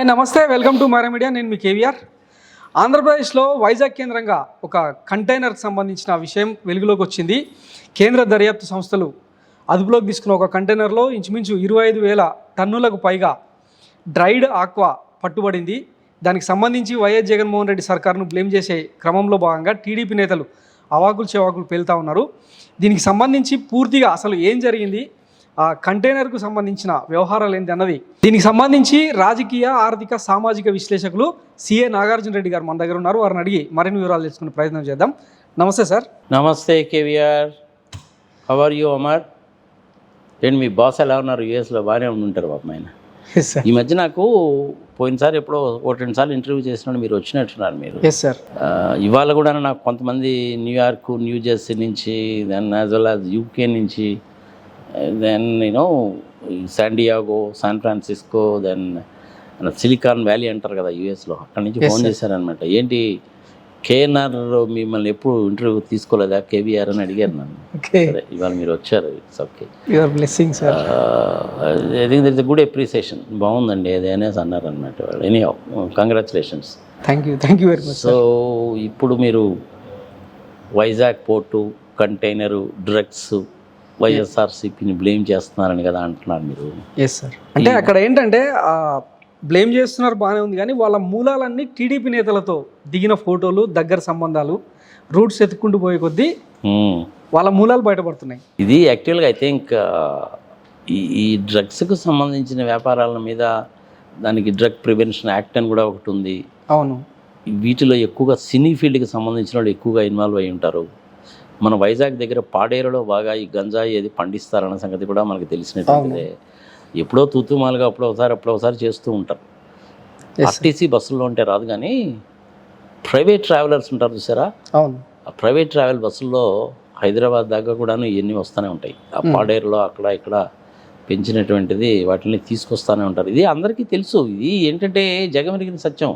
Hi నమస్తే, welcome to Myra media. నేను మీ కేవీఆర్. ఆంధ్రప్రదేశ్లో వైజాగ్ కేంద్రంగా ఒక కంటైనర్కి సంబంధించిన విషయం వెలుగులోకి వచ్చింది. కేంద్ర దర్యాప్తు సంస్థలు అదుపులోకి తీసుకున్న ఒక కంటైనర్లో ఇంచుమించు 25,000 టన్నులకు పైగా డ్రైడ్ ఆక్వా పట్టుబడింది. దానికి సంబంధించి వైఎస్ జగన్మోహన్ రెడ్డి సర్కార్ను బ్లేమ్ చేసే క్రమంలో భాగంగా టీడీపీ నేతలు అవాకులు చెవాకులు పేలుతూ ఉన్నారు. దీనికి సంబంధించి పూర్తిగా అసలు ఏం జరిగింది, ఆ కంటైనర్కు సంబంధించిన వ్యవహారాలు ఏంటి అన్నది, దీనికి సంబంధించి రాజకీయ, ఆర్థిక, సామాజిక విశ్లేషకులు సిఏ నాగార్జున రెడ్డి గారు మన దగ్గర ఉన్నారు. వారిని అడిగి మరిన్ని వివరాలు తెలుసుకునే ప్రయత్నం చేద్దాం. నమస్తే సార్. నమస్తే KVR, how are you Amar? ఏంటి మీ బాస్ ఎలా ఉన్నారు? యూఎస్లో బాగానే ఉంటారు పాపం ఆయన. ఈ మధ్య నాకు పోయినసారి ఎప్పుడో 1-2 సార్లు ఇంటర్వ్యూ చేసినాడు, మీరు వచ్చినట్టున్నారు. మీరు సార్ ఇవాళ కూడా నాకు కొంతమంది న్యూయార్క్, న్యూ జెర్సీ నుంచి, then as well as UK నుంచి, then San Diego, San Francisco, then Silicon Valley అంటారు కదా యూఎస్లో, అక్కడి నుంచి ఫోన్ చేశారనమాట. ఏంటి కేఎన్ఆర్ మిమ్మల్ని ఎప్పుడు ఇంటర్వ్యూ తీసుకోలేదా కేవీఆర్ అని అడిగారు నన్ను. సరే ఇవాళ మీరు వచ్చారు, it's okay. I think there is a good appreciation. బాగుందండి అది అనేసి అన్నారు అనమాట వాళ్ళు. Any congratulations. Thank you very much. So ఇప్పుడు మీరు వైజాగ్ పోర్టు, కంటైనరు, డ్రగ్స్, వైఎస్ఆర్సీపీని బ్లేమ్ చేస్తున్నారని కదా అంటున్నారు మీరు. Yes sir. అంటే అక్కడ ఏంటంటే బ్లేమ్ చేస్తున్నారు, బాగానే ఉంది, కానీ వాళ్ళ మూలాలన్నీ టీడీపీ నేతలతో దిగిన ఫోటోలు, దగ్గర సంబంధాలు, రూట్స్ ఎత్తుక్కుంటూ పోయే కొద్దీ వాళ్ళ మూలాలు బయటపడుతున్నాయి. ఇది యాక్చువల్గా ఐ థింక్ ఈ డ్రగ్స్కు సంబంధించిన వ్యాపారాల మీద దానికి డ్రగ్ ప్రివెన్షన్ యాక్ట్ అని కూడా ఒకటి ఉంది. అవును. వీటిలో ఎక్కువగా సినీ ఫీల్డ్కి సంబంధించిన వాళ్ళు ఎక్కువగా ఇన్వాల్వ్ అయి ఉంటారు. మన వైజాగ్ దగ్గర పాడేరులో బాగా ఈ గంజాయి ఏది పండిస్తారన్న సంగతి కూడా మనకు తెలిసినట్టే. ఎప్పుడో తూతుమాలుగా అప్పుడొకసారి చేస్తూ ఉంటారు. ఆర్టీసీ బస్సుల్లో ఉంటే రాదు, కానీ ప్రైవేట్ ట్రావెలర్స్ ఉంటారు చూసారా, అవును, ఆ ప్రైవేట్ ట్రావెల్ బస్సుల్లో హైదరాబాద్ దాకా కూడాను ఇవన్నీ వస్తూనే ఉంటాయి. ఆ పాడేరులో అక్కడ ఇక్కడ పెంచినటువంటిది వాటిని తీసుకొస్తూనే ఉంటారు. ఇది అందరికీ తెలుసు. ఇది ఏంటంటే జగమెరిగిన సత్యం.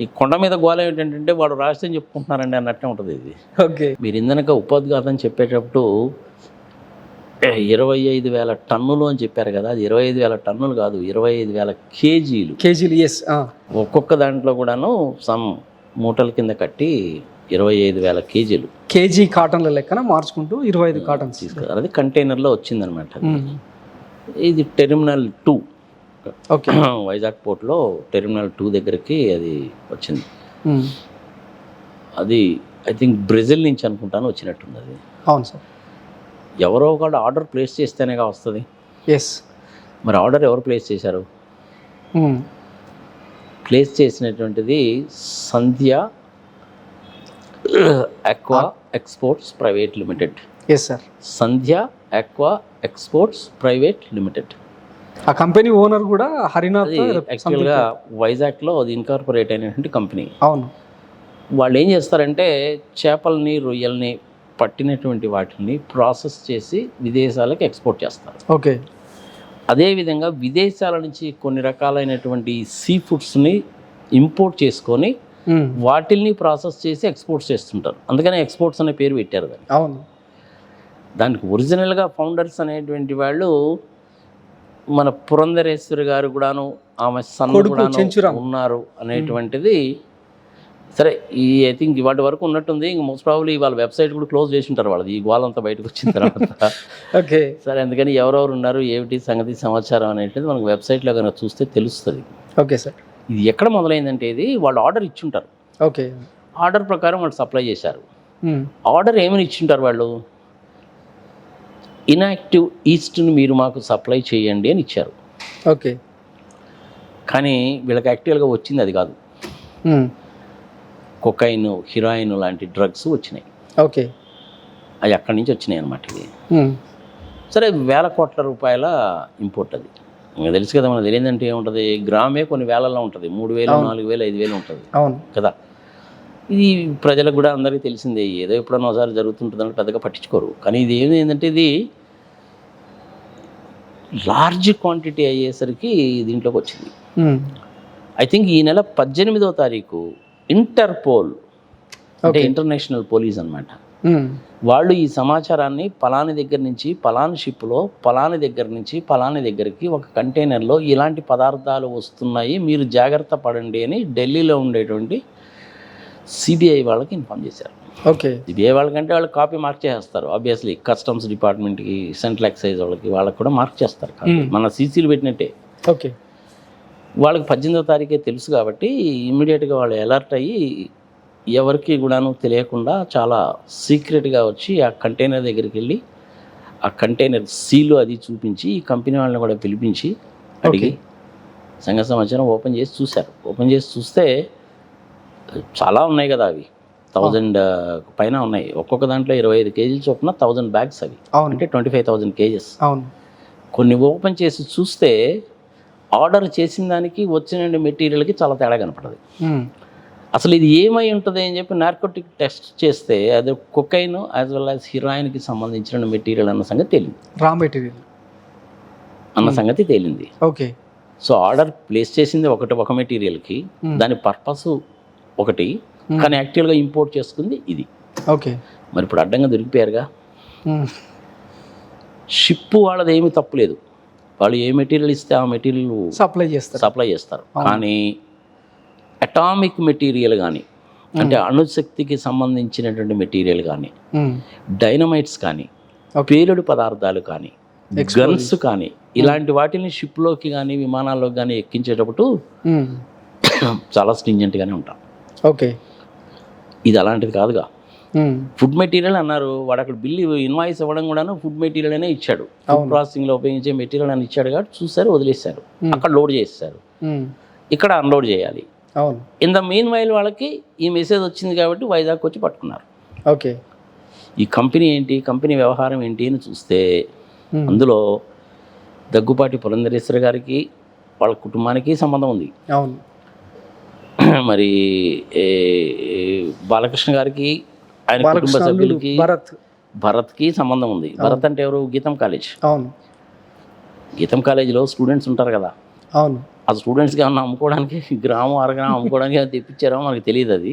ఈ కొండ మీద గోళ ఏంటంటే వాడు రాష్ట్రం చెప్పుకుంటున్నారండి అన్నట్టే ఉంటుంది ఇది. ఓకే. మీరు ఇందనక ఉపోద్ఘాతం చెప్పేటప్పుడు 25,000 టన్నులు అని చెప్పారు కదా, అది 25,000 టన్నులు కాదు, 25,000 కేజీలు. ఎస్. ఒక్కొక్క దాంట్లో కూడాను సమ్ మూటల కింద కట్టి 25,000 కేజీలు. కేజీ కాటన్ల లెక్కన మార్చుకుంటూ 25 కాటన్స్ తీసుకున్నారు. అది కంటైనర్లో వచ్చిందనమాట. ఇది టెర్మినల్ 2. ఓకే. వైజాగ్ పోర్ట్లో టెర్మినల్ 2 దగ్గరికి అది వచ్చింది. అది ఐ థింక్ బ్రెజిల్ నుంచి అనుకుంటాను వచ్చినట్టుంది అది. అవును సార్. ఎవరో ఒకళ్ళు ఆర్డర్ ప్లేస్ చేస్తేనేగా వస్తుంది. ఎస్. మరి ఆర్డర్ ఎవరు ప్లేస్ చేశారు? ప్లేస్ చేసినటువంటిది Sandhya aqua exports private limited. Yes sir. Sandhya aqua exports private limited. ఆ కంపెనీ ఓనర్ కూడా హరినాథ్. యాక్చువల్గా వైజాగ్లో అది ఇన్కార్పొరేట్ అయినటువంటి కంపెనీ. అవును. వాళ్ళు ఏం చేస్తారంటే చేపల్ని, రొయ్యల్ని పట్టినటువంటి వాటిని ప్రాసెస్ చేసి విదేశాలకు ఎక్స్పోర్ట్ చేస్తారు. ఓకే. అదేవిధంగా విదేశాల నుంచి కొన్ని రకాలైనటువంటి సీ ఫుడ్స్ని ఇంపోర్ట్ చేసుకొని వాటిల్ని ప్రాసెస్ చేసి ఎక్స్పోర్ట్స్ చేస్తుంటారు. అందుకనే ఎక్స్పోర్ట్స్ అనే పేరు పెట్టారు దాన్ని. అవును. దానికి ఒరిజినల్గా ఫౌండర్స్ అనేటువంటి వాళ్ళు మన పురంధరేశ్వరి గారు కూడాను, ఆమె సన్ను ఉన్నారు అనేటువంటిది. సరే, ఈ ఐ థింక్ ఇవాటి వరకు ఉన్నట్టుంది. ఇంక మోస్ట్ ప్రాబబ్లీ వాళ్ళ వెబ్సైట్ కూడా క్లోజ్ చేసి ఉంటారు వాళ్ళది, ఈ గోలంతా బయటకు వచ్చిన తర్వాత. ఓకే. సరే, అందుకని ఎవరెవరు ఉన్నారు, ఏమిటి సంగతి, సమాచారం అనేటిది మనకు వెబ్సైట్లో కనుక చూస్తే తెలుస్తుంది. Okay sir. ఇది ఎక్కడ మొదలైందంటే ఇది వాళ్ళు ఆర్డర్ ఇచ్చుంటారు. ఓకే. ఆర్డర్ ప్రకారం వాళ్ళు సప్లై చేశారు. ఆర్డర్ ఏమని ఇచ్చుంటారు వాళ్ళు? ఇన్యాక్టివ్ ఈస్ట్ని మీరు మాకు సప్లై చేయండి అని ఇచ్చారు. ఓకే. కానీ వీళ్ళకి యాక్చువల్గా వచ్చింది అది కాదు. కొకైన్, హిరాయిన్ లాంటి డ్రగ్స్ వచ్చినాయి. ఓకే. అవి అక్కడి నుంచి వచ్చినాయి అన్నమాట. ఇది సరే, వేల కోట్ల రూపాయల ఇంపోర్ట్. అది ఇంకా తెలుసు కదా, మనకు తెలియదంటే ఏముంటుంది, గ్రామే కొన్ని వేలల్లో ఉంటుంది, 3,000, 4,000, 5,000 ఉంటుంది కదా. ఇది ప్రజలకు కూడా అందరికీ తెలిసిందే. ఏదో ఎప్పుడన్నా ఒకసారి జరుగుతుంటుందని పెద్దగా పట్టించుకోరు. కానీ ఇది ఏంటంటే ఇది లార్జ్ క్వాంటిటీ అయ్యేసరికి దీంట్లోకి వచ్చింది. ఐ థింక్ ఈ నెల 18వ తారీఖు ఇంటర్పోల్, అంటే ఇంటర్నేషనల్ పోలీస్ అనమాట, వాళ్ళు ఈ సమాచారాన్ని పలాని దగ్గర నుంచి పలాని షిప్లో పలాని దగ్గర నుంచి పలాని దగ్గరికి ఒక కంటైనర్లో ఇలాంటి పదార్థాలు వస్తున్నాయి, మీరు జాగ్రత్త పడండి అని ఢిల్లీలో ఉండేటువంటి సిబిఐ వాళ్ళకి ఇన్ఫార్మ్ చేశారు. ఓకే. సిబిఐ వాళ్ళకంటే వాళ్ళు కాపీ మార్క్ చేస్తారు ఆబ్వియస్లీ, కస్టమ్స్ డిపార్ట్మెంట్కి, సెంట్రల్ ఎక్సైజ్ వాళ్ళకి కూడా మార్క్ చేస్తారు, మన సీసీలు పెట్టినట్టే. ఓకే. వాళ్ళకి 18వ తారీఖే తెలుసు కాబట్టి ఇమ్మీడియట్గా వాళ్ళు అలర్ట్ అయ్యి ఎవరికి కూడాను తెలియకుండా చాలా సీక్రెట్గా వచ్చి ఆ కంటైనర్ దగ్గరికి వెళ్ళి ఆ కంటైనర్ సీలు అది చూపించి ఈ కంపెనీ వాళ్ళని కూడా పిలిపించి అడిగి సంఘ సమాచారం ఓపెన్ చేసి చూశారు. ఓపెన్ చేసి చూస్తే చాలా ఉన్నాయి కదా, అవి 1000 పైన ఉన్నాయి. ఒక్కొక్క దాంట్లో 25 కేజీలు చొప్పున 1000 బ్యాగ్స్ అవి, అంటే 25,000 కేజెస్. కొన్ని ఓపెన్ చేసి చూస్తే ఆర్డర్ చేసిన దానికి వచ్చిన మెటీరియల్కి చాలా తేడా కనపడదు. అసలు ఇది ఏమై ఉంటుంది అని చెప్పి నార్కోటిక్ టెస్ట్ చేస్తే అది కొకైన్ యాజ్ వెల్ యాజ్ హీరాయిన్కి సంబంధించిన మెటీరియల్ అన్న సంగతి తేలింది, రా మెటీరియల్ అన్న సంగతి తేలింది. ఓకే. సో ఆర్డర్ ప్లేస్ చేసింది ఒక మెటీరియల్కి, దాని పర్పస్ ఒకటి, కానీ యాక్చువల్గా ఇంపోర్ట్ చేసుకుంది ఇది. ఓకే. మరి ఇప్పుడు అడ్డంగా దొరికిపోయారుగా. షిప్ వాళ్ళది ఏమీ తప్పులేదు, వాళ్ళు ఏ మెటీరియల్ ఇస్తే ఆ మెటీరియల్ సప్లై చేస్తారు. కానీ అటామిక్ మెటీరియల్ కానీ, అంటే అణుశక్తికి సంబంధించినటువంటి మెటీరియల్ కానీ, డైనమైట్స్ కానీ, పేలుడు పదార్థాలు కానీ, గన్స్ కానీ, ఇలాంటి వాటిని షిప్లోకి కానీ విమానాల్లోకి కానీ ఎక్కించేటప్పుడు చాలా స్ట్రింజెంట్గానే ఉంటాం. ఓకే. ఇది అలాంటిది కాదుగా. ఫుడ్ మెటీరియల్ అన్నారు, వాడు అక్కడ బిల్లు ఇన్వాయిస్ ఇవ్వడం కూడాను ఫుడ్ మెటీరియల్ అనే ఇచ్చాడు, ఫుడ్ ప్రాసెసింగ్లో ఉపయోగించే మెటీరియల్ అని ఇచ్చాడు కాబట్టి చూసారు, వదిలేశారు, అక్కడ లోడ్ చేస్తారు, ఇక్కడ అన్లోడ్ చేయాలి. ఇన్ ద మీన్ వైల్ వాళ్ళకి ఈ మెసేజ్ వచ్చింది కాబట్టి వైజాగ్ వచ్చి పట్టుకున్నారు. ఓకే. ఈ కంపెనీ ఏంటి, కంపెనీ వ్యవహారం ఏంటి అని చూస్తే అందులో దగ్గుపాటి పురంధరేశ్వర గారికి వాళ్ళ కుటుంబానికి సంబంధం ఉంది. మరి బాలకృష్ణ గారికి ఆయన కుటుంబ సభ్యులకి భరత్కి సంబంధం ఉంది. భరత్ అంటే ఎవరు, గీతం కాలేజ్. గీతం కాలేజీలో స్టూడెంట్స్ ఉంటారు కదా, ఆ స్టూడెంట్స్కి ఏమన్నా అమ్ముకోవడానికి గ్రామం అరగ్రామం అమ్ముకోవడానికి తెప్పించారో మనకు తెలియదు. అది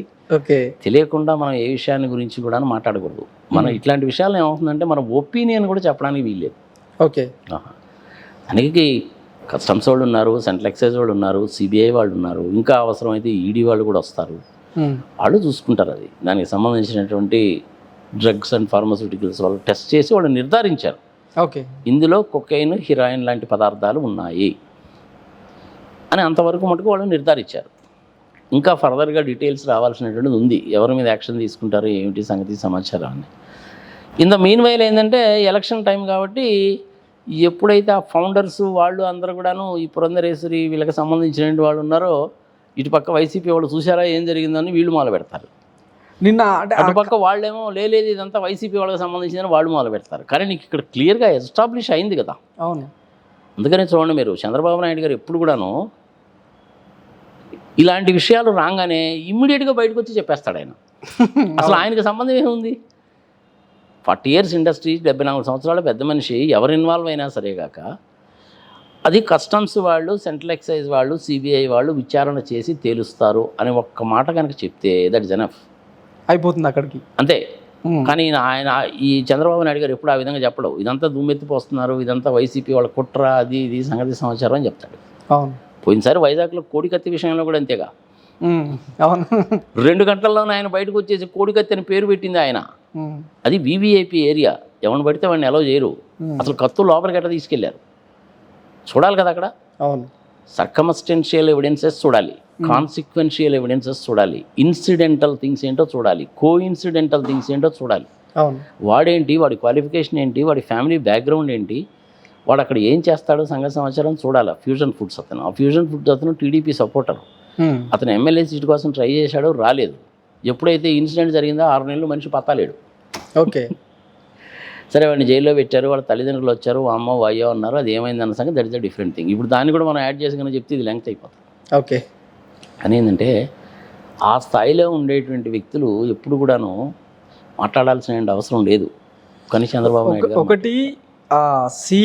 తెలియకుండా మనం ఏ విషయాన్ని గురించి కూడా మాట్లాడకూడదు. మనం ఇట్లాంటి విషయాలు ఏమవుతుందంటే మన ఒపీనియన్ కూడా చెప్పడానికి వీల్లేదు. ఓకే. దానికి కస్టమ్స్ వాళ్ళు ఉన్నారు, సెంట్రల్ ఎక్సైజ్ వాళ్ళు ఉన్నారు, సిబిఐ వాళ్ళు ఉన్నారు, ఇంకా అవసరమైతే ఈడీ వాళ్ళు కూడా వస్తారు, వాళ్ళు చూసుకుంటారు. అది దానికి సంబంధించినటువంటి డ్రగ్స్ అండ్ ఫార్మాస్యూటికల్స్ వాళ్ళు టెస్ట్ చేసి వాళ్ళు నిర్ధారించారు, ఓకే, ఇందులో కొకైన్, హిరాయిన్ లాంటి పదార్థాలు ఉన్నాయి అని. అంతవరకు మటుకు వాళ్ళు నిర్ధారించారు. ఇంకా ఫర్దర్గా డీటెయిల్స్ రావాల్సినటువంటిది ఉంది, ఎవరి మీద యాక్షన్ తీసుకుంటారు ఏమిటి సంగతి సమాచారాన్ని. ఇన్ ద మీన్ వైల్ ఏంటంటే ఎలక్షన్ టైం కాబట్టి ఎప్పుడైతే ఆ ఫౌండర్స్ వాళ్ళు అందరూ కూడాను ఈ పురంధరేశ్వరి వీళ్ళకి సంబంధించిన వాళ్ళు ఉన్నారో, ఇటుపక్క వైసీపీ వాళ్ళు చూసారా ఏం జరిగిందని వీళ్ళు మొదలు పెడతారు. నిన్న అటుపక్క వాళ్ళేమో లేదు ఇదంతా వైసీపీ వాళ్ళకి సంబంధించిందని వాళ్ళు మొదలు పెడతారు. కానీ నీకు ఇక్కడ క్లియర్గా ఎస్టాబ్లిష్ అయింది కదా. అవును. అందుకనే చూడండి, మీరు చంద్రబాబు నాయుడు గారు ఎప్పుడు కూడాను ఇలాంటి విషయాలు రాగానే ఇమ్మీడియట్గా బయటకు వచ్చి చెప్పేస్తాడు ఆయన. అసలు ఆయనకి సంబంధం ఏముంది? 40 years ఇండస్ట్రీ, 74 సంవత్సరాల పెద్ద మనిషి, ఎవరు ఇన్వాల్వ్ అయినా సరే కాక అది కస్టమ్స్ వాళ్ళు, సెంట్రల్ ఎక్సైజ్ వాళ్ళు, సిబిఐ వాళ్ళు విచారణ చేసి తేలుస్తారు అని ఒక్క మాట కనుక చెప్తే దట్ ఇస్ ఎనఫ్, అయిపోతుంది అక్కడికి, అంతే. కానీ ఆయన ఈ చంద్రబాబు నాయుడు గారు ఎప్పుడు ఆ విధంగా చెప్పడు. ఇదంతా దుమ్మెత్తిపోస్తున్నారు, ఇదంతా వైసీపీ వాళ్ళ కుట్ర, అది ఇది సంగతి సమాచారం అని చెప్తాడు. అవును. పోయినసారి వైజాగ్లో కోడికత్తి విషయంలో కూడా అంతేగా. అవును. 2 గంటల్లోనే ఆయన బయటకు వచ్చేసి కోడికత్తి అని పేరు పెట్టింది ఆయన. అది వివిఐపి ఏరియా, ఎవరిని పడితే వాడిని అలౌ చేయరు. అసలు కత్తు లోపలికి ఎట్లా తీసుకెళ్లారు చూడాలి కదా అక్కడ. అవును. సర్కమస్టెన్షియల్ ఎవిడెన్సెస్ చూడాలి, కాన్సిక్వెన్షియల్ ఎవిడెన్సెస్ చూడాలి, ఇన్సిడెంటల్ థింగ్స్ ఏంటో చూడాలి, కో ఇన్సిడెంటల్ థింగ్స్ ఏంటో చూడాలి. వాడేంటి, వాడి క్వాలిఫికేషన్ ఏంటి, వాడి ఫ్యామిలీ బ్యాక్గ్రౌండ్ ఏంటి, వాడు అక్కడ ఏం చేస్తాడో సంగతి సమాచారం చూడాలి. ఫ్యూజన్ ఫుడ్స్ అతను, ఆ ఫ్యూజన్ ఫుడ్స్ అతను టీడీపీ సపోర్టర్. అతను ఎమ్మెల్యే సీట్ కోసం ట్రై చేశాడు, రాలేదు. ఎప్పుడైతే ఇన్సిడెంట్ జరిగిందో 6 నెలలు మనిషి పత్తాలేడు. ఓకే. సరే వాడిని జైల్లో పెట్టారు, వాళ్ళ తల్లిదండ్రులు వచ్చారు, అమ్మో అయ్యో అన్నారు, అది ఏమైంది అన్న సంగతి that is a different thing. ఇప్పుడు దాన్ని కూడా మనం యాడ్ చేసి కనుక చెప్తే ఇది లెంగ్త్ అయిపోతుంది. ఓకే. కానీ ఏంటంటే ఆ స్థాయిలో ఉండేటువంటి వ్యక్తులు ఎప్పుడు కూడాను మాట్లాడాల్సిన అవసరం లేదు. కానీ చంద్రబాబు నాయుడు గారు ఒకటి, సీ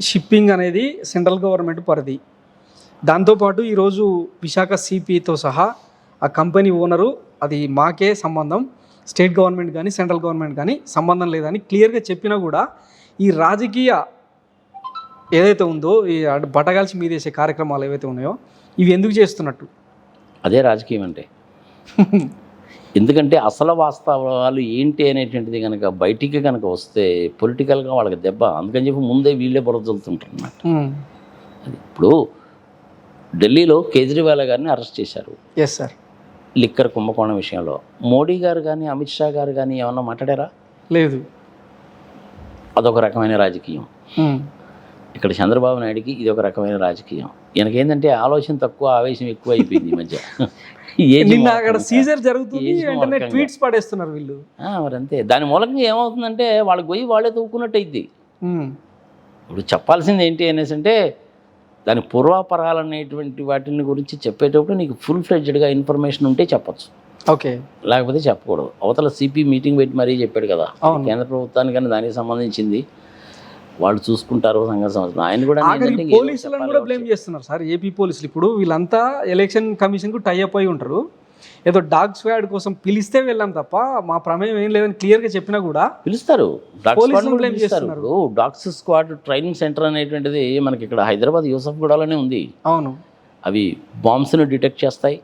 షిప్పింగ్ అనేది సెంట్రల్ గవర్నమెంట్ పరిధి. దాంతోపాటు ఈరోజు విశాఖ సిపితో సహా ఆ కంపెనీ ఓనరు అది మాకే సంబంధం, స్టేట్ గవర్నమెంట్ కానీ సెంట్రల్ గవర్నమెంట్ కానీ సంబంధం లేదని క్లియర్గా చెప్పినా కూడా ఈ రాజకీయ ఏదైతే ఉందో ఈ బట్టగాల్చి మీదేసే కార్యక్రమాలు ఏవైతే ఉన్నాయో ఇవి ఎందుకు చేస్తున్నట్టు? అదే రాజకీయం అంటే. ఎందుకంటే అసలు వాస్తవాలు ఏంటి అనేటువంటిది కనుక బయటికి కనుక వస్తే పొలిటికల్గా వాళ్ళకి దెబ్బ. అందుకని చెప్పి ముందే వీళ్ళే బురదలుతుంటారు అన్నమాట. అది ఇప్పుడు ఢిల్లీలో కేజ్రీవాల్ గారిని అరెస్ట్ చేశారు. Yes sir. లిక్కర్ కుంభకోణం విషయంలో మోడీ గారు కానీ అమిత్ షా గారు కానీ ఏమన్నా మాట్లాడారా? లేదు. అదొక రకమైన రాజకీయం. ఇక్కడ చంద్రబాబు నాయుడికి ఇది ఒక రకమైన రాజకీయం. ఈయనకేంటంటే ఆలోచన తక్కువ, ఆవేశం ఎక్కువ అయిపోయింది ఈ మధ్య. నిన్న అక్కడ సీజర్ జరుగుతుంది, వెంటనే ట్వీట్స్ పడేస్తున్నారు వీళ్ళు. మరి అంతే. దాని మూలంగా ఏమవుతుందంటే వాళ్ళకి పోయి వాళ్ళే తవ్వుకున్నట్టు అయింది. ఇప్పుడు చెప్పాల్సింది ఏంటి అనేసి అంటే దాని పూర్వాపరాలు అనేటువంటి వాటిని గురించి చెప్పేటప్పుడు నీకు ఫుల్ ఫ్లెడ్జ్డ్గా ఇన్ఫర్మేషన్ ఉంటే చెప్పచ్చు, ఓకే, లేకపోతే చెప్పకూడదు. అవతల సిపి మీటింగ్ పెట్టి మరీ చెప్పాడు కదా కేంద్ర ప్రభుత్వానికన్నా దానికి సంబంధించింది వాళ్ళు చూసుకుంటారు సంఘ సంవత్సరం. ఆయన కూడా పోలీసులను కూడా బ్లేమ్ చేస్తున్నారు సార్. ఏపీ పోలీసులు ఇప్పుడు వీళ్ళంతా ఎలక్షన్ కమిషన్కు టైఅప్ అయి ఉంటారు. ఏదో డాగ్ స్క్వాడ్ కోసం పిలిస్తే వెళ్ళాం తప్ప మా ప్రమేయం ఏం లేదని క్లియర్గా చెప్పినా కూడా పిలుస్తారు. బ్లేమ్ చేస్తున్నారు. డాగ్స్ స్క్వాడ్ ట్రైనింగ్ సెంటర్ అనేటువంటిది మనకి ఇక్కడ హైదరాబాద్ యూసఫ్గూడలోనే ఉంది. అవును. అవి బాంబ్స్ను డిటెక్ట్ చేస్తాయి,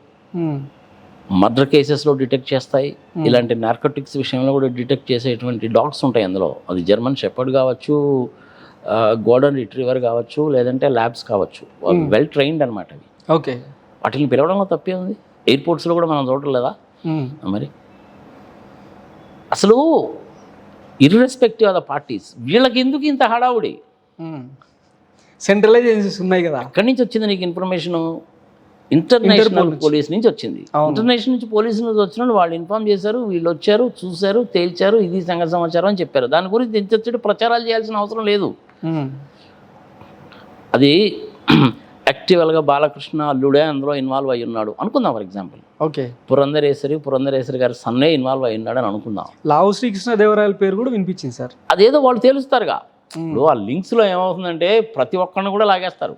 మర్డర్ కేసెస్లో డిటెక్ట్ చేస్తాయి, ఇలాంటి నార్కోటిక్స్ విషయంలో కూడా డిటెక్ట్ చేసేటువంటి డాగ్స్ ఉంటాయి అందులో. అది జర్మన్ షెపర్డ్ కావచ్చు, గోల్డెన్ రిట్రీవర్ కావచ్చు, లేదంటే ల్యాబ్స్ కావచ్చు. వెల్ ట్రైన్డ్ అనమాట అవి. ఓకే. వాటిని పిలవడంలో తప్పే ఉంది. ఎయిర్పోర్ట్స్లో కూడా మనం చూడలేదా మరి? అసలు ఇర్రెస్పెక్టివ్ ఆఫ్ ద పార్టీస్ వీళ్ళకి ఎందుకు ఇంత హడావుడి? సెంట్రలైజ్ ఏజెన్సీస్ ఉన్నాయి కదా. ఎక్కడి నుంచి వచ్చింది నీకు ఇన్ఫర్మేషను? ఇంటర్నేషనల్ పోలీస్ నుంచి వచ్చింది. ఇంటర్నేషనల్ నుంచి పోలీసు నుంచి వచ్చినప్పుడు వాళ్ళు ఇన్ఫార్మ్ చేశారు, వీళ్ళు వచ్చారు, చూశారు, తేల్చారు, ఇది సంఘ సమాచారం అని చెప్పారు. దాని గురించి ఎంత ప్రచారాలు చేయాల్సిన అవసరం లేదు. అది యాక్టివల్గా బాలకృష్ణ అల్లుడే అందులో ఇన్వాల్వ్ అయ్యి ఉన్నాడు అనుకుందాం. ఫర్ ఎగ్జాంపుల్ ఓకే, పురంధరేశ్వరి గారి సన్నే ఇన్వాల్వ్ అయ్యి ఉన్నాడు అని అనుకుందాం. లావు శ్రీకృష్ణదేవరాయల పేరు కూడా వినిపించింది సార్. అదేదో వాళ్ళు తేలుస్తారుగా. ఇప్పుడు ఆ లింక్స్లో ఏమవుతుందంటే ప్రతి ఒక్కరిని కూడా లాగేస్తారు.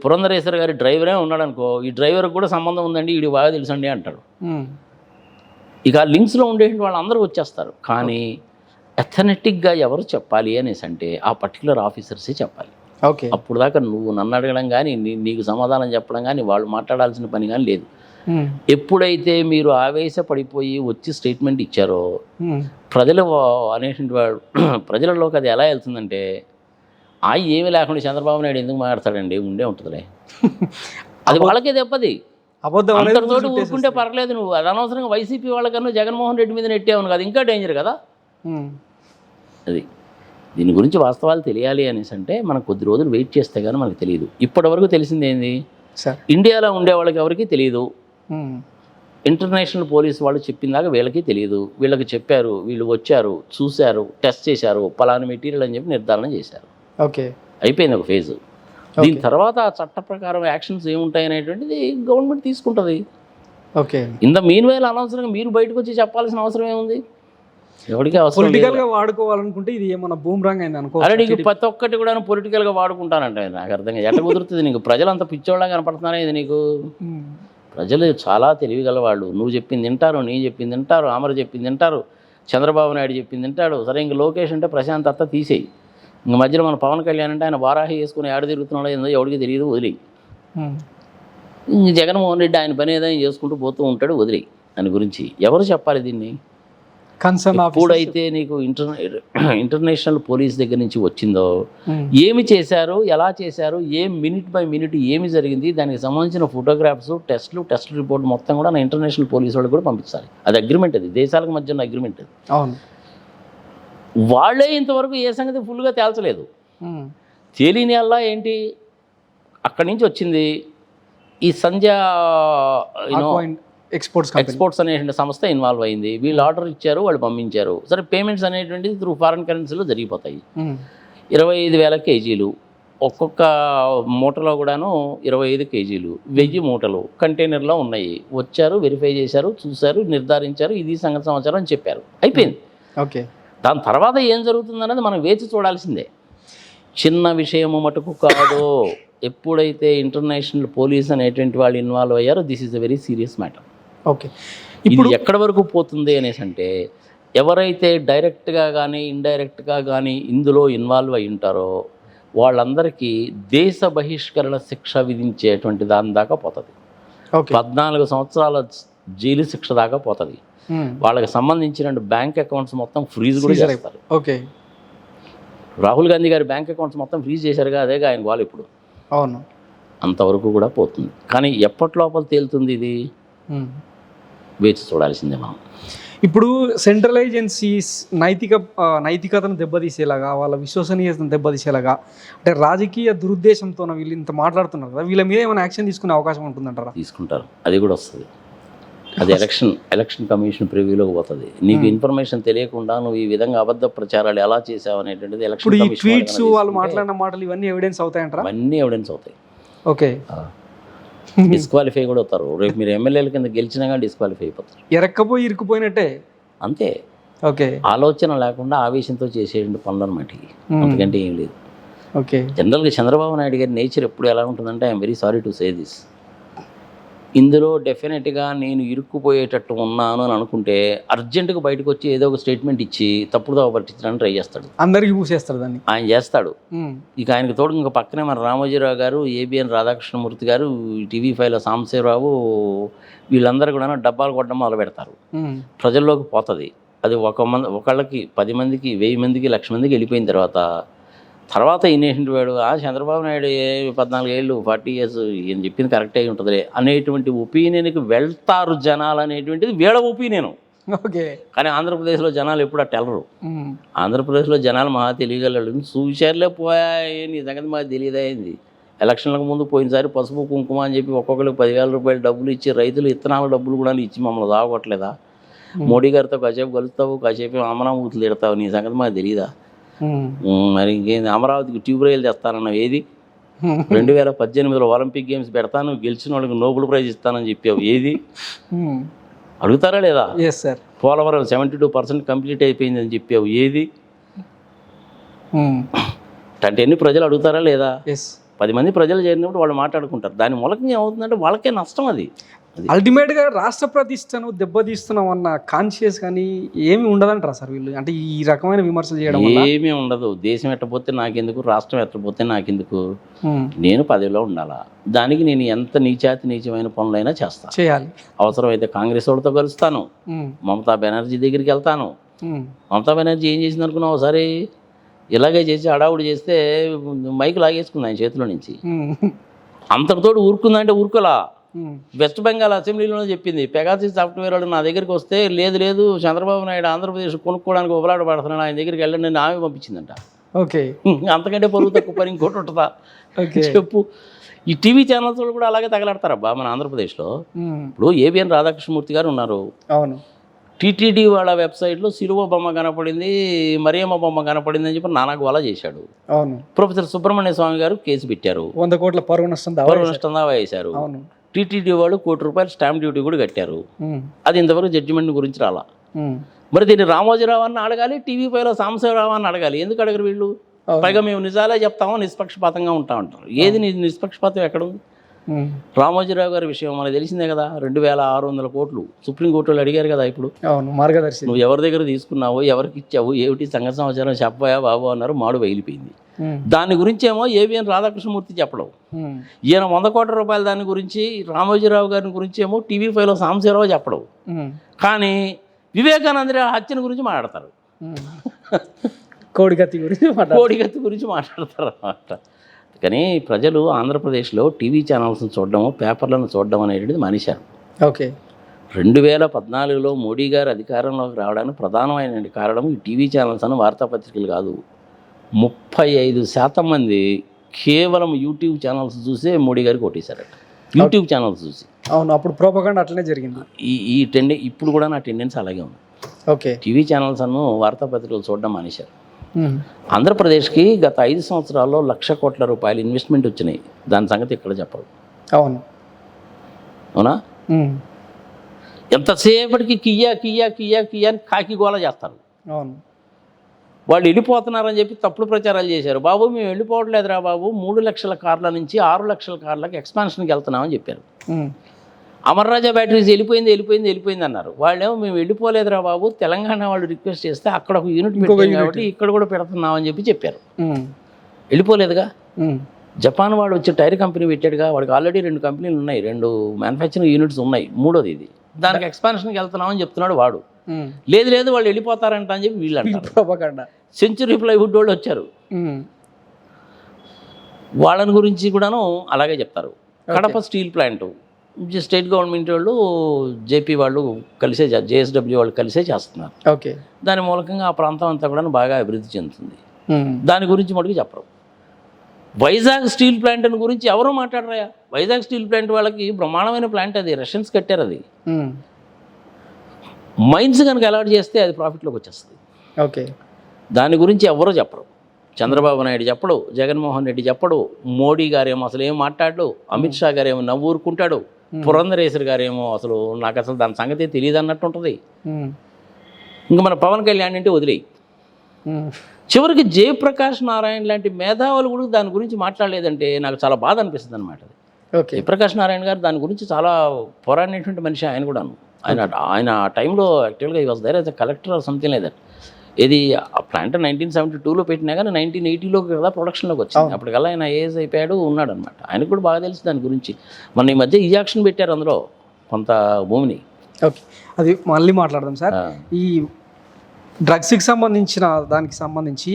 పురంధరేశ్వరి గారి డ్రైవరే ఉన్నాడు అనుకో, ఈ డ్రైవర్కి కూడా సంబంధం ఉందండి, వీడికి బాగా తెలుసండి అంటాడు. ఇక ఆ లింక్స్లో ఉండే వాళ్ళందరూ వచ్చేస్తారు. కానీ అథెంటిక్గా ఎవరు చెప్పాలి అనేసి అంటే ఆ పర్టికులర్ ఆఫీసర్సే చెప్పాలి. ఓకే. అప్పుడు దాకా నువ్వు నన్ను అడగడం కానీ నీకు సమాధానం చెప్పడం కానీ వాళ్ళు మాట్లాడాల్సిన పని కానీ లేదు. ఎప్పుడైతే మీరు ఆవేశపడిపోయి వచ్చి స్టేట్మెంట్ ఇచ్చారో ప్రజలు అనేటువంటి వాడు ప్రజలలోకి అది ఎలా వెళ్తుందంటే ఏమీ లేకుండా చంద్రబాబు నాయుడు ఎందుకు మాట్లాడతాడండి, ఉండే ఉంటుందిలే. అది వాళ్ళకే దెబ్బది. అందరితోటి ఊరుకుంటే పర్లేదు, నువ్వు అది అనవసరంగా వైసీపీ వాళ్ళకన్నా జగన్మోహన్ రెడ్డి మీద నెట్టేవను కదా, ఇంకా డేంజర్ కదా అది. దీని గురించి వాస్తవాలు తెలియాలి అనేసి అంటే మనం కొద్ది రోజులు వెయిట్ చేస్తే కానీ మనకు తెలియదు. ఇప్పటివరకు తెలిసింది ఏంది? ఇండియాలో ఉండే వాళ్ళకి ఎవరికి తెలియదు. ఇంటర్నేషనల్ పోలీస్ వాళ్ళు చెప్పిందాక వీళ్ళకి తెలియదు. వీళ్ళకి చెప్పారు, వీళ్ళు వచ్చారు, చూశారు, టెస్ట్ చేశారు, పలానా మెటీరియల్ అని చెప్పి నిర్ధారణ చేశారు. ఓకే, అయిపోయింది ఒక ఫేజు. దీని తర్వాత ఆ చట్ట ప్రకారం యాక్షన్స్ ఏముంటాయి అనేటువంటిది గవర్నమెంట్ తీసుకుంటుంది. ఓకే. ఇంత మీన్ వేళ అనవసరంగా మీరు బయటకు వచ్చి చెప్పాల్సిన అవసరం ఏముంది? ఎవరికి అవసరం. పొలిటికల్గా వాడుకోవాలనుకుంటే ఇది ఏమన్నా బూమ్రాంగ్ అయింది అనుకో. అరే నీకు ప్రతి ఒక్కటి కూడా పొలిటికల్గా వాడుకుంటానంటే నాకు అర్థంగా ఎట్లా కుదురుతుంది? నీకు ప్రజలు అంత పిచ్చోళ్ళగా కనపడుతున్నారా? ఇది నీకు ప్రజలు చాలా తెలివిగల వాళ్ళు. నువ్వు చెప్పింది వింటారు, నీ చెప్పింది వింటారు, అమర్ చెప్పింది వింటారు, చంద్రబాబు నాయుడు చెప్పింది వింటాడు. సరే ఇంక లోకేష్ అంటే ప్రశాంత్ అత్త తీసేయి. ఇంక మధ్యలో మన పవన్ కళ్యాణ్ అంటే ఆయన వారాహి వేసుకుని ఏడ తిరుగుతున్నాడో ఏందో ఎవరికి తెలియదు, వదిలేయి. ఇంక జగన్మోహన్ రెడ్డి ఆయన పని ఏదైనా చేసుకుంటూ పోతూ ఉంటాడు, వదిలేయి. దాని గురించి ఎవరు చెప్పాలి దీన్ని? ఎప్పుడైతే నీకు ఇంటర్నేషనల్ పోలీస్ దగ్గర నుంచి వచ్చిందో ఏమి చేశారు, ఎలా చేశారు, మినిట్ బై మినిట్ ఏమి జరిగింది, దానికి సంబంధించిన ఫోటోగ్రాఫ్స్, టెస్ట్ రిపోర్ట్ మొత్తం కూడా నా ఇంటర్నేషనల్ పోలీస్ వాళ్ళకి కూడా పంపించాలి. అది అగ్రిమెంట్, అది దేశాలకు మధ్య ఉన్న అగ్రిమెంట్. అది అవును. వాళ్ళే ఇంతవరకు ఏ సంగతి ఫుల్గా తేల్చలేదు. తేలిని అల్లా ఏంటి అక్కడి నుంచి వచ్చింది ఈ సంధ్య ఎక్స్పోర్ట్స్ అనేటువంటి సంస్థ ఇన్వాల్వ్ అయింది. వీళ్ళు ఆర్డర్ ఇచ్చారు, వాళ్ళు పంపించారు. సరే పేమెంట్స్ అనేటువంటిది త్రూ ఫారెన్ కరెన్సీలో జరిగిపోతాయి. 25,000 కేజీలు ఒక్కొక్క మూటలో కూడాను 25 కేజీలు 1000 మూటలు కంటైనర్లో ఉన్నాయి. వచ్చారు, వెరిఫై చేశారు, చూశారు, నిర్ధారించారు, ఇది సంగతి సమాచారం అని చెప్పారు. అయిపోయింది. ఓకే. దాని తర్వాత ఏం జరుగుతుందన్నది మనం వేచి చూడాల్సిందే. చిన్న విషయము మటుకు కాదు. ఎప్పుడైతే ఇంటర్నేషనల్ పోలీస్ అనేటువంటి వాళ్ళు ఇన్వాల్వ్ అయ్యారో this is a very serious matter. Okay. ఇది ఎక్కడి వరకు పోతుంది అనేసి అంటే ఎవరైతే డైరెక్ట్గా కానీ ఇండైరెక్ట్గా కానీ ఇందులో ఇన్వాల్వ్ అయి ఉంటారో వాళ్ళందరికీ దేశ బహిష్కరణ శిక్ష విధించేటువంటి దాని దాకా పోతుంది. 14 సంవత్సరాల జైలు శిక్ష దాకా పోతుంది. వాళ్ళకి సంబంధించిన బ్యాంక్ అకౌంట్స్ మొత్తం ఫ్రీజ్ కూడా చేస్తారు. ఓకే, రాహుల్ గాంధీ గారి బ్యాంక్ అకౌంట్స్ మొత్తం ఫ్రీజ్ చేశారుగా, అదేగా ఆయన వాళ్ళు ఇప్పుడు. అవును, అంతవరకు కూడా పోతుంది. కానీ ఎప్పటి లోపల తేలుతుంది ఇది వేచి చూడాల్సిందే మనం. ఇప్పుడు సెంట్రల్ ఏజెన్సీస్ నైతికతను దెబ్బతీసేలాగా, వాళ్ళ విశ్వసనీయతను దెబ్బతీసేలాగా, అంటే రాజకీయ దురుద్దేశంతో వీళ్ళు ఇంత మాట్లాడుతున్నారు కదా, వీళ్ళ మీద ఏమైనా యాక్షన్ తీసుకునే అవకాశం ఉంటుందంటారా? తీసుకుంటారు, అది కూడా వస్తుంది. అది ఎలక్షన్ కమిషన్ ప్రివ్యూలోకి పోతుంది. నీకు ఇన్ఫర్మేషన్ తెలియకుండా నువ్వు ఈ విధంగా అబద్ధ ప్రచారాలు ఎలా చేసావు అనేటువంటిది ఎలక్షన్ కమిషన్. ఈ ట్వీట్స్ వాళ్ళు మాట్లాడిన మాటలు ఇవన్నీ ఎవిడెన్స్ అవుతాయంటారా? అన్నీ ఎవిడెన్స్ అవుతాయి. ఓకే, డిస్క్వాలిఫై కూడా అవుతారు. రేపు మీరు ఎమ్మెల్యేల కింద గెలిచినా కానీ డిస్క్వాలిఫై అయిపోతారు. ఎరక్కపోయి ఇరుక్కుపోయినట్టే. అంతే. ఓకే, ఆలోచన లేకుండా ఆవేశంతో చేసేటువంటి పనులు అనమాట. అంతకంటే ఏం లేదు. ఓకే, జనరల్గా చంద్రబాబు నాయుడు గారి నేచర్ ఎప్పుడు ఎలా ఉంటుందంటే, I'm very sorry to say this, ఇందులో డెఫినెట్గా నేను ఇరుక్కుపోయేటట్టు ఉన్నాను అని అనుకుంటే అర్జెంటుగా బయటకు వచ్చి ఏదో ఒక స్టేట్మెంట్ ఇచ్చి తప్పుడుదో పట్టించడానికి ట్రై చేస్తాడు. అందరికీ పూసేస్తాడు దాన్ని, ఆయన చేస్తాడు. ఇక ఆయనకు తోడు ఇంకా పక్కనే మన రామోజీరావు గారు, ఏబిఎన్ రాధాకృష్ణమూర్తి గారు, టీవీ5లో సాంబశివరావు, వీళ్ళందరూ కూడా డబ్బాలు కొట్టడం మొదలు పెడతారు. ప్రజల్లోకి పోతుంది అది. ఒకళ్ళకి 10 మందికి 1000 మందికి 1,00,000 మందికి వెళ్ళిపోయిన తర్వాత ఈయనేంటి వాడు చంద్రబాబు నాయుడు 14 ఏళ్ళు 40 years ఈయన చెప్పింది కరెక్ట్ అయి ఉంటుంది అనేటువంటి ఒపీనియన్కి వెళ్తారు జనాలు అనేటువంటిది వీళ్ళ ఒపీనియన్. ఓకే, కానీ ఆంధ్రప్రదేశ్లో జనాలు ఎప్పుడు అట్ట వెళ్ళరు. ఆంధ్రప్రదేశ్లో జనాలు మహా తెలియగలరు. చూశారులే పోయాయి, నీ సంగతి మాకు తెలియదైంది. ఎలక్షన్లకు ముందు పోయినసారి పసుపు కుంకుమ అని చెప్పి ఒక్కొక్కరికి 10,000 రూపాయలు డబ్బులు ఇచ్చి రైతులు ఇత్తనాల డబ్బులు కూడా ఇచ్చి మమ్మల్ని దాగొట్టలేదా? మోడీ గారితో కాసేపు కలుస్తావు, కాసేపు అమరావతులు తిడతావు, నీ సంగతి మాకు తెలియదా? మరి ఇంకేంది, అమరావతికి ట్యూబ్ రైలు తెస్తానన్నావు, ఏది? 2018లో ఒలింపిక్ గేమ్స్ పెడతాను, గెలిచిన వాళ్ళకి నోబెల్ ప్రైజ్ ఇస్తానని చెప్పావు, ఏది? అడుగుతారా లేదా? పోలవరం 72% కంప్లీట్ అయిపోయిందని చెప్పావు, ఏది? అంటే ఎన్ని ప్రజలు అడుగుతారా లేదా? 10 మంది ప్రజలు చేరినప్పుడు వాళ్ళు మాట్లాడుకుంటారు. దాని మూలకంగా ఏమవుతుందంటే వాళ్ళకే నష్టం. అది అల్టిమేట్గా రాష్ట్ర ప్రతిష్టను దెబ్బతీస్తున్నాం అన్న కాన్షియస్ కానీ ఏమి ఉండదంటారా సార్ వీళ్ళు? అంటే ఈ రకమైన విమర్శలు చేయడం ఏమీ ఉండదు. దేశం ఎట్టపోతే నాకెందుకు, రాష్ట్రం ఎట్టపోతే నాకెందుకు, నేను పదవిలో ఉండాలా. దానికి నేను ఎంత నీచమైన పనులైనా చేయాలి. అవసరమైతే కాంగ్రెస్ వాళ్ళతో కలుస్తాను, మమతా బెనర్జీ దగ్గరికి వెళ్తాను. మమతా బెనర్జీ ఏం చేసింది అనుకున్నావు? ఒకసారి ఇలాగే చేసి హడావుడి చేస్తే మైక్ లాగేసుకుంది ఆయన చేతిలో నుంచి. అంతటితోటి ఊరుకుందంటే ఊరుకోలా. వెస్ట్ బెంగాల్ అసెంబ్లీలో చెప్పింది, పెగాసిస్ సాఫ్ట్వేర్ వాళ్ళు నా దగ్గరికి వస్తే లేదు చంద్రబాబు నాయుడు ఆంధ్రప్రదేశ్ కొనుక్కోవడానికి ఉబలాట పడుతున్నాడు, ఆయన దగ్గరికి వెళ్ళండి నేను ఆమె పంపించిందంట. ఓకే, అంతకంటే పరువు తక్కువ పని ఇంకోటి ఉంటుందా చెప్పు? ఈ టీవీ ఛానల్స్ కూడా అలాగే తగలాడతారబ్బా మన ఆంధ్రప్రదేశ్లో. ఇప్పుడు ఏబిఎన్ రాధాకృష్ణమూర్తి గారు ఉన్నారు. అవును, టీటీడీ వాళ్ళ వెబ్సైట్లో సిలువ బొమ్మ కనపడింది, మరియమ్మ బొమ్మ కనపడింది అని చెప్పి నానా గోలా చేశాడు. అవును, ప్రొఫెసర్ సుబ్రహ్మణ్య స్వామి గారు కేసు పెట్టారు, 100 కోట్ల పరువు నష్టం దావా వేశారు. టీటీడీ వాళ్ళు ₹1 కోటి స్టాంప్ డ్యూటీ కూడా కట్టారు. అది ఇంతవరకు జడ్జిమెంట్ గురించి రాలా. మరి దీన్ని రామోజీరావు అని అడగాలి, టీవీ5లో సాంబశివరావు అని అడగాలి. ఎందుకు అడగరు వీళ్ళు? పైగా మేము నిజాలే చెప్తాము, నిష్పక్షపాతంగా ఉంటా ఉంటారు. ఏది నిష్పక్షపాతం ఎక్కడుంది? రామోజీరావు గారి విషయం మనకు తెలిసిందే కదా, 2600 కోట్లు సుప్రీంకోర్టు వాళ్ళు అడిగారు కదా. ఇప్పుడు మార్గదర్శి నువ్వు ఎవరి దగ్గర తీసుకున్నావు, ఎవరికి ఇచ్చావు, ఏమిటి సంగతి సమాచారం చెప్పాయా బాబు అన్నారు. మాడు బయలిపోయింది. దాని గురించి ఏమో ఏబిఎన్ రాధాకృష్ణమూర్తి చెప్పడం, ఈయన 100 కోట్ల రూపాయలు దాని గురించి రామోజీరావు గారి గురించి ఏమో టీవీ5లో సాంబశివరావు చెప్పడం. కానీ వివేకానంద హత్యను గురించి మాట్లాడతారు, కోడిగత్తి గురించి మాట్లాడతారు అన్నమాట. కానీ ప్రజలు ఆంధ్రప్రదేశ్లో టీవీ ఛానల్స్ని చూడడము, పేపర్లను చూడడం అనేటువంటిది మానేశారు. ఓకే, 2014లో మోడీ గారు అధికారంలోకి రావడానికి ప్రధానమైన కారణం ఈ టీవీ ఛానల్స్ అని వార్తాపత్రికలు కాదు. 35% మంది కేవలం యూట్యూబ్ ఛానల్స్ చూసే మోడీ గారికి ఓటేశారట. యూట్యూబ్ ఛానల్స్ చూసి. అవును, అప్పుడు ప్రోపగండా అట్లనే జరిగింది. ఇప్పుడు కూడా నా టెండెన్స్ అలాగే ఉంది. ఓకే, టీవీ ఛానల్స్ అను వార్తాపత్రికలు చూడడం మానేశారు. ఆంధ్రప్రదేశ్కి గత 5 సంవత్సరాల్లో ₹1,00,000 కోట్ల ఇన్వెస్ట్మెంట్ వచ్చినాయి. దాని సంగతి ఇక్కడ చెప్పరు. అవునా? ఎంతసేపటికి కియ్యా అని కాకి గోల చేస్తారు. అవును, వాళ్ళు వెళ్ళిపోతున్నారని చెప్పి తప్పుడు ప్రచారాలు చేశారు. బాబు మేము వెళ్ళిపోవట్లేదురా బాబు, 3 లక్షల కార్ల నుంచి 6 లక్షల కార్లకు ఎక్స్పాన్షన్కి వెళ్తున్నామని చెప్పారు. అమర్రాజా బ్యాటరీస్ వెళ్ళిపోయింది అన్నారు. వాళ్ళేమో మేము వెళ్ళిపోలేదురా బాబు, తెలంగాణ వాళ్ళు రిక్వెస్ట్ చేస్తే అక్కడ ఒక యూనిట్ పెట్టాం కాబట్టి ఇక్కడ కూడా పెడుతున్నామని చెప్పారు. వెళ్ళిపోలేదుగా. జపాన్ వాడు వచ్చి టైర్ కంపెనీ పెట్టాడుగా, వాడికి ఆల్రెడీ 2 కంపెనీలు ఉన్నాయి, 2 మ్యానుఫ్యాక్చరింగ్ యూనిట్స్ ఉన్నాయి, 3వది ఇది. దానికి ఎక్స్పాన్షన్కి వెళ్తున్నామని చెప్తున్నాడు వాడు. లేదు వాళ్ళు వెళ్ళిపోతారంట అని చెప్పి వీళ్ళు అంటారు. సెంచురీ ప్లైవుడ్ వాళ్ళు వచ్చారు, వాళ్ళని గురించి కూడాను అలాగే చెప్తారు. Kadapa steel plant state government వాళ్ళు, జేపీ వాళ్ళు కలిసే, జేఎస్డబ్ల్యూ వాళ్ళు కలిసే చేస్తున్నారు. ఓకే. దాని మూలకంగా ఆ ప్రాంతం అంతా కూడా బాగా అభివృద్ధి చెందుతుంది. దాని గురించి మటుకు చెప్పరు. వైజాగ్ స్టీల్ ప్లాంట్ గురించి ఎవరూ మాట్లాడరాయా? వైజాగ్ స్టీల్ ప్లాంట్ వాళ్ళకి బ్రహ్మాండమైన ప్లాంట్, అది రష్యన్స్ కట్టారు. అది మైన్స్ కనుక అలాట్ చేస్తే అది ప్రాఫిట్లోకి వచ్చేస్తుంది. ఓకే. దాని గురించి ఎవరో చెప్పరు. చంద్రబాబు నాయుడు చెప్పడు, జగన్మోహన్ రెడ్డి చెప్పడు, మోడీ గారేమో అసలు ఏం మాట్లాడు, అమిత్ షా గారేమో నవ్వూరుకుంటాడు, పురంధరేశ్వరి గారేమో అసలు నాకు అసలు దాని సంగతి తెలియదు అన్నట్టు ఉంటుంది. ఇంకా మన పవన్ కళ్యాణ్ అంటే వదిలేయి. చివరికి జయప్రకాష్ నారాయణ లాంటి మేధావులు కూడా దాని గురించి మాట్లాడలేదంటే నాకు చాలా బాధ అనిపిస్తుంది అనమాట. జయప్రకాష్ నారాయణ గారు దాని గురించి చాలా పోరాడినటువంటి మనిషి. ఆయన కూడాను ఆయన ఆ టైంలో యాక్చువల్గా ఈ was there as a collector or something like that. ఇది ఆ ప్లాంట్ 1972లో పెట్టినా కానీ 1980లో కదా ప్రొడక్షన్లోకి వచ్చింది. అప్పటికల్లా ఆయన ఏజ్ అయిపోయాడు, ఉన్నాడు అనమాట. ఆయనకు కూడా బాగా తెలుసు దాని గురించి. మన ఈ మధ్య ఈ యాక్షన్ పెట్టారు అందులో కొంత భూమిని. ఓకే, అది మళ్ళీ మాట్లాడదాం సార్. ఈ డ్రగ్స్కి సంబంధించిన దానికి సంబంధించి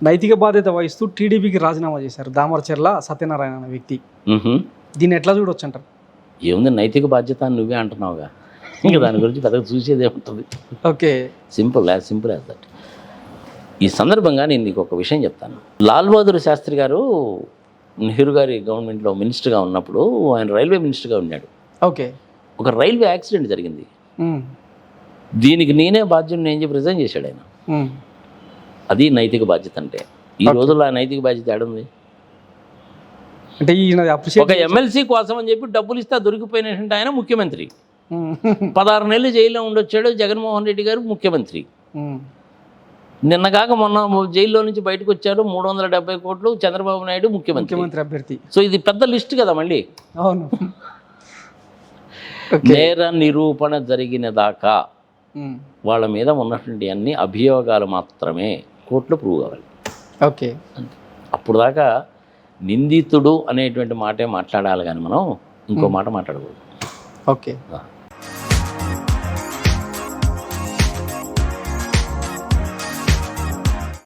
నైతిక బాధ్యత వహిస్తూ టీడీపీకి రాజీనామా చేశారు దామరచర్ల సత్యనారాయణ అనే వ్యక్తి. దీన్ని ఎట్లా చూడొచ్చు అంటారు? ఏముంది, నైతిక బాధ్యత అని నువ్వే అంటున్నావుగా, ఇంకా దాని గురించి పెద్దగా చూసేదే ఉంటుంది. Okay, simple as that. ఈ సందర్భంగా నేను నీకు ఒక విషయం చెప్తాను. లాల్ బహదూర్ శాస్త్రి గారు నెహ్రూ గారి గవర్నమెంట్లో మినిస్టర్గా ఉన్నప్పుడు ఆయన రైల్వే మినిస్టర్గా ఉన్నాడు. ఓకే. ఒక రైల్వే యాక్సిడెంట్ జరిగింది. దీనికి నేనే బాధ్యుని నేను చెప్పి రిజైన్ చేశాడు ఆయన. అది నైతిక బాధ్యత అంటే. ఈ రోజుల్లో ఆ నైతిక బాధ్యత ఏడుంది? అంటే ఒక ఎమ్మెల్సీ కోసం అని చెప్పి డబ్బులు ఇస్తే దొరికిపోయినటువంటి ఆయన ముఖ్యమంత్రి. 16 నెలలు జైల్లో ఉండొచ్చాడు జగన్మోహన్ రెడ్డి గారు ముఖ్యమంత్రి. నిన్నగాక మొన్న జైల్లో నుంచి బయటకు వచ్చారు. 370 కోట్లు చంద్రబాబు నాయుడు ముఖ్యమంత్రి అభ్యర్థి. సో ఇది పెద్ద లిస్ట్ కదా మళ్ళీ. అవును. నేర నిరూపణ జరిగిన దాకా వాళ్ళ మీద ఉన్నటువంటి అన్ని అభియోగాలు మాత్రమే కోర్టులో ప్రూవ్ కావాలి. ఓకే. అప్పుడు దాకా నిందితుడు అనేటువంటి మాటే మాట్లాడాలి కానీ మనం ఇంకో మాట మాట్లాడకూడదు. ఓకే.